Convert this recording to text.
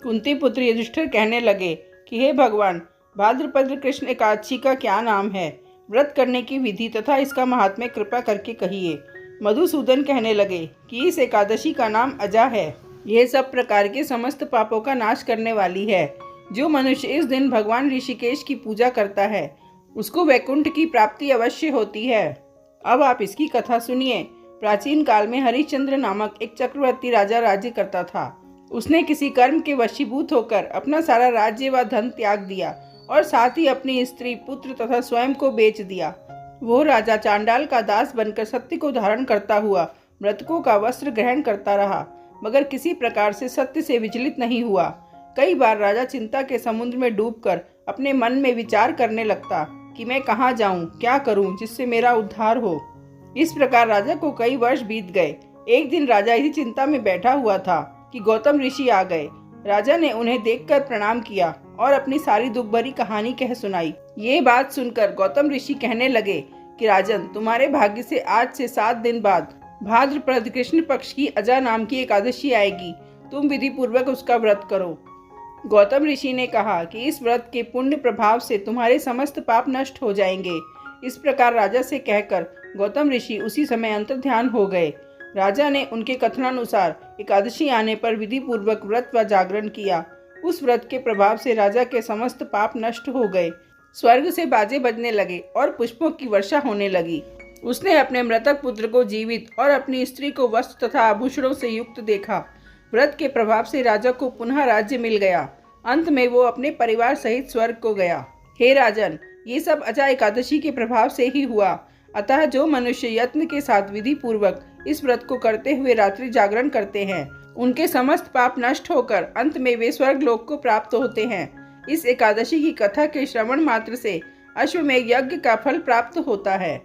कुंती पुत्र युधिष्ठिर कहने लगे कि हे भगवान, भाद्रपद कृष्ण एकादशी का क्या नाम है, व्रत करने की विधि तथा इसका महात्म्य कृपा करके कहिए। मधुसूदन कहने लगे कि इस एकादशी का नाम अजा है। यह सब प्रकार के समस्त पापों का नाश करने वाली है। जो मनुष्य इस दिन भगवान ऋषिकेश की पूजा करता है उसको वैकुंठ की प्राप्ति अवश्य होती है। अब आप इसकी कथा सुनिए। प्राचीन काल में हरिश्चंद्र नामक एक चक्रवर्ती राजा राज्य करता था। उसने किसी कर्म के वशीभूत होकर अपना सारा राज्य व धन त्याग दिया और साथ ही अपनी स्त्री, पुत्र तथा स्वयं को बेच दिया। वो राजा चांडाल का दास बनकर सत्य को धारण करता हुआ मृतकों का वस्त्र ग्रहण करता रहा, मगर किसी प्रकार से सत्य से विचलित नहीं हुआ। कई बार राजा चिंता के समुद्र में डूबकर अपने मन में विचार करने लगता कि मैं कहाँ जाऊं, क्या करूं जिससे मेरा उद्धार हो। इस प्रकार राजा को कई वर्ष बीत गए। एक दिन राजा इसी चिंता में बैठा हुआ था कि गौतम ऋषि आ गए। राजा ने उन्हें देखकर प्रणाम किया और अपनी सारी दुख भरी कहानी कह सुनाई। ये बात सुनकर गौतम ऋषि कहने लगे कि राजन, तुम्हारे भाग्य से आज से 7 दिन बाद भाद्रपद कृष्ण पक्ष की अजा नाम की एकादशी आएगी। तुम विधि पूर्वक उसका व्रत करो। गौतम ऋषि ने कहा कि इस व्रत के पुण्य प्रभाव से तुम्हारे समस्त पाप नष्ट हो जाएंगे। इस प्रकार राजा से कहकर गौतम ऋषि उसी समय अंतर्ध्यान हो गए। राजा ने उनके कथनानुसार एकादशी आने पर विधि पूर्वक व्रत व जागरण किया। उस व्रत के प्रभाव से राजा के समस्त पाप नष्ट हो गए। स्वर्ग से बाजे बजने लगे और पुष्पों की वर्षा होने लगी। उसने अपने मृतक पुत्र को जीवित और अपनी स्त्री को वस्त्र तथा आभूषणों से युक्त देखा। व्रत के प्रभाव से राजा को पुनः राज्य मिल गया। अंत में वो अपने परिवार सहित स्वर्ग को गया। हे राजन, ये सब अजा एकादशी के प्रभाव से ही हुआ। अतः जो मनुष्य यत्न के साथ विधि पूर्वक इस व्रत को करते हुए रात्रि जागरण करते हैं, उनके समस्त पाप नष्ट होकर अंत में वे स्वर्ग लोक को प्राप्त होते हैं। इस एकादशी की कथा के श्रवण मात्र से अश्वमेध यज्ञ का फल प्राप्त होता है।